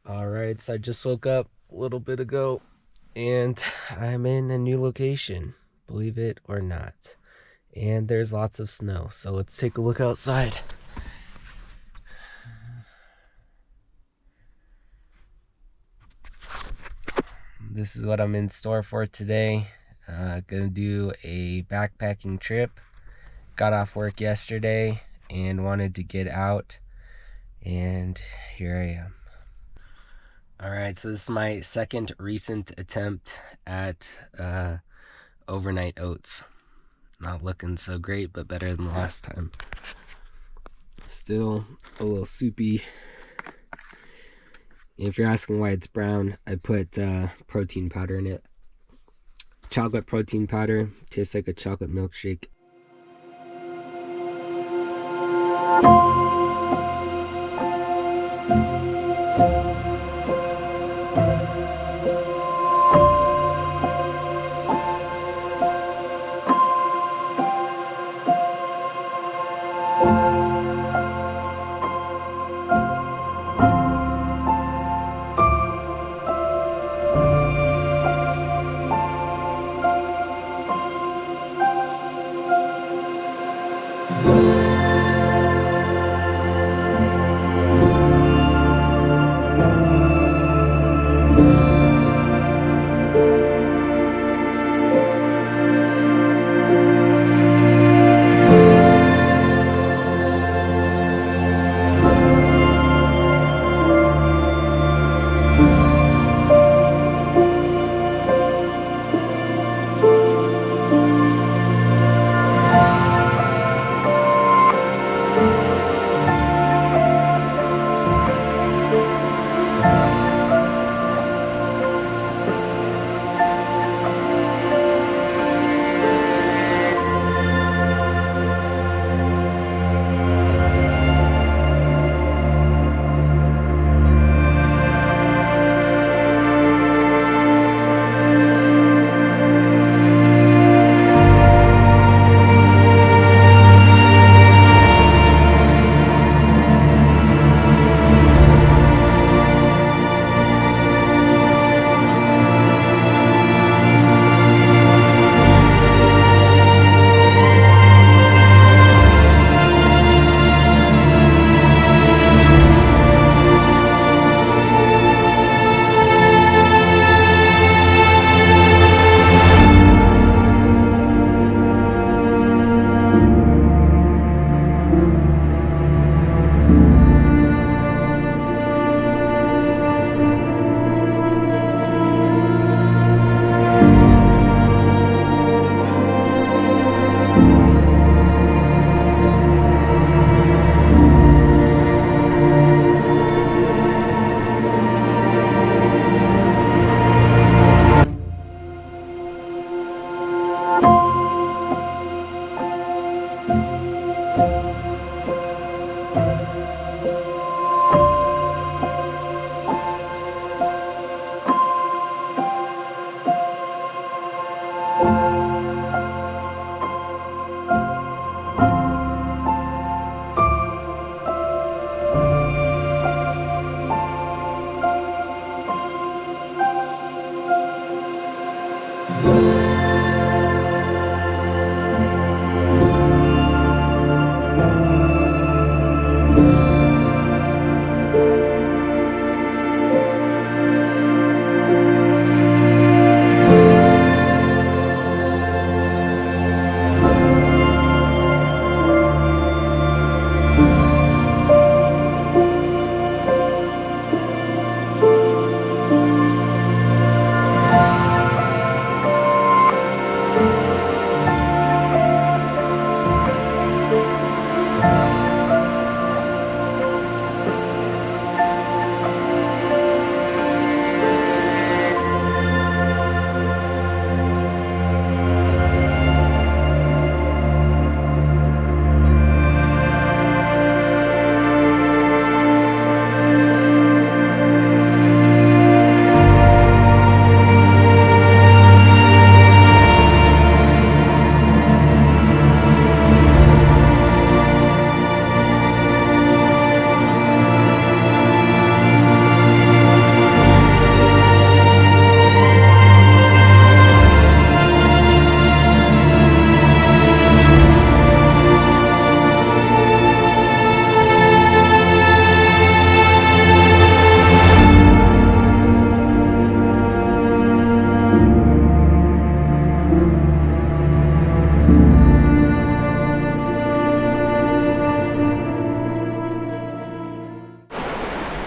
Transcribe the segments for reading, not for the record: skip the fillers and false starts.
Alright, so I just woke up a little bit ago and I'm in a new location, believe it or not. And there's lots of snow, so let's take a look outside. This is what I'm in store for today. Gonna do a backpacking trip. Got off work yesterday and wanted to get out, and here I am. Alright, so this is my second recent attempt at overnight oats. Not looking so great, but better than the last time. Still a little soupy. If you're asking why it's brown, I put protein powder in it. Chocolate protein powder, tastes like a chocolate milkshake.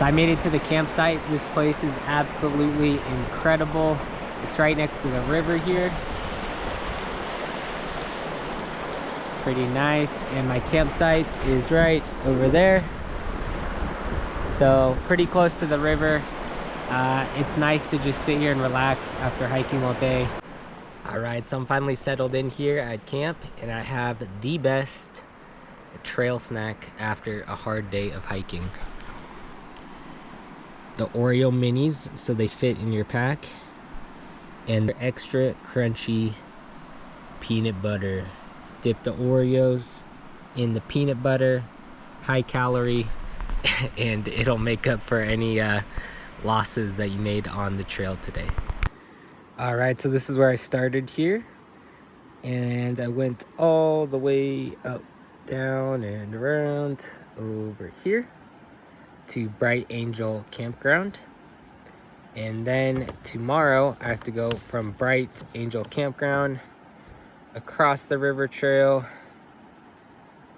So I made it to the campsite. This place is absolutely incredible. It's right next to the river here. Pretty nice. And my campsite is right over there. So pretty close to the river. It's nice to just sit here and relax after hiking all day. All right, so I'm finally settled in here at camp, and I have the best trail snack after a hard day of hiking. The Oreo minis, so they fit in your pack, and the extra crunchy peanut butter. Dip the Oreos in the peanut butter, high calorie, and it'll make up for any losses that you made on the trail today. All right, so this is where I started here, and I went all the way up, down, and around over here to Bright Angel Campground. And then tomorrow I have to go from Bright Angel Campground across the river trail,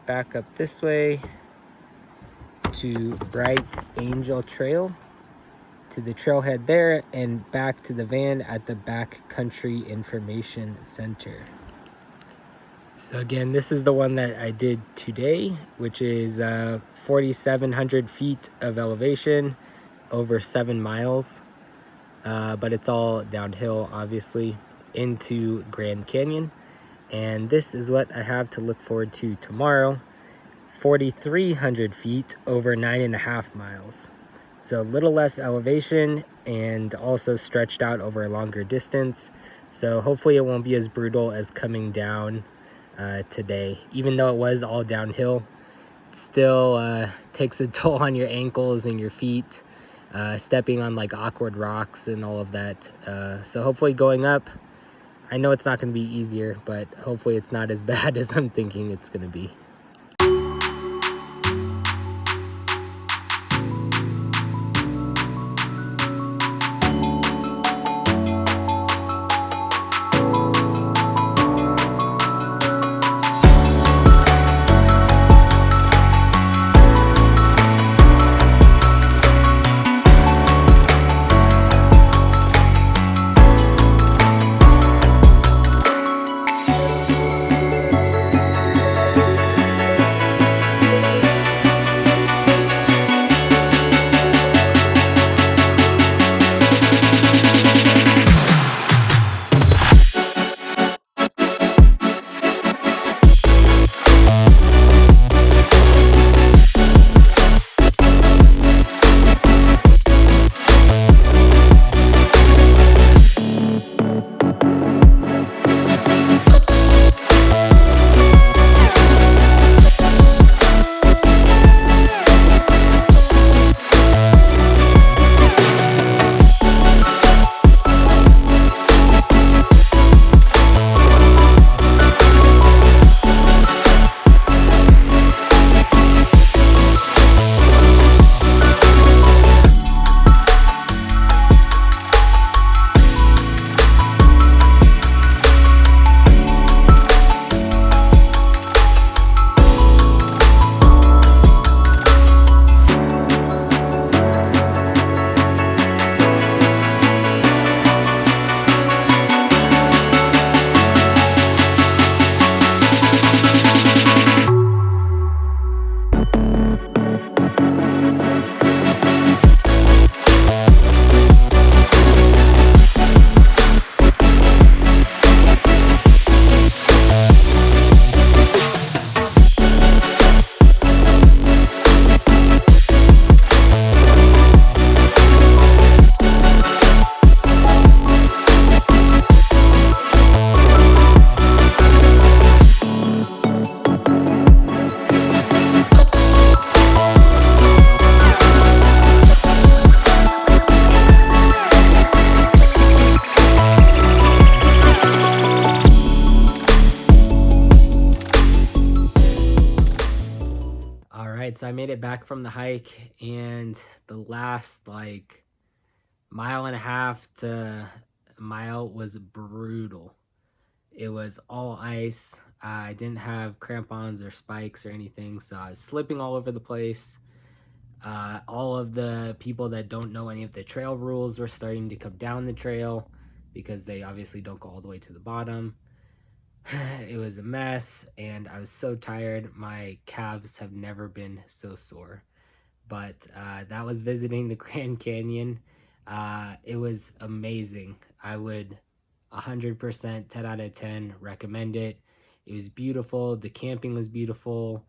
back up this way to Bright Angel Trail, to the trailhead there, and back to the van at the Backcountry Information Center. So again, this is the one that I did today, which is 4,700 feet of elevation, over 7 miles, but it's all downhill, obviously, into Grand Canyon. And this is what I have to look forward to tomorrow, 4,300 feet, over 9.5 miles. So a little less elevation and also stretched out over a longer distance. So hopefully it won't be as brutal as coming down today. Even though it was all downhill, it still takes a toll on your ankles and your feet, stepping on like awkward rocks and all of that. So hopefully going up, I know it's not going to be easier, but hopefully it's not as bad as I'm thinking it's going to be. So I made it back from the hike, and the last like mile and a half to a mile was brutal. It was all ice. I didn't have crampons or spikes or anything, so I was slipping all over the place. All of the people that don't know any of the trail rules were starting to come down the trail because they obviously don't go all the way to the bottom. It was a mess, and I was so tired. My calves have never been so sore. But that was visiting the Grand Canyon. It was amazing. I would 100% 10 out of 10 recommend it. It was beautiful. The camping was beautiful.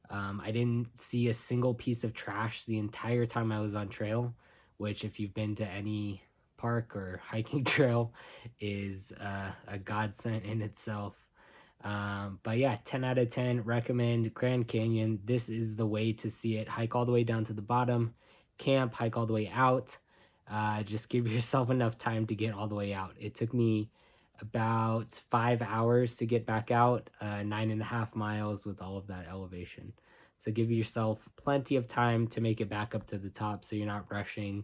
I didn't see a single piece of trash the entire time I was on trail, which, if you've been to any park or hiking trail, is a godsend in itself. But yeah, 10 out of 10 recommend Grand Canyon. This is the way to see it. Hike all the way down to the bottom, camp, hike all the way out. Just give yourself enough time to get all the way out. It took me about 5 hours to get back out, 9.5 miles with all of that elevation. So give yourself plenty of time to make it back up to the top so you're not rushing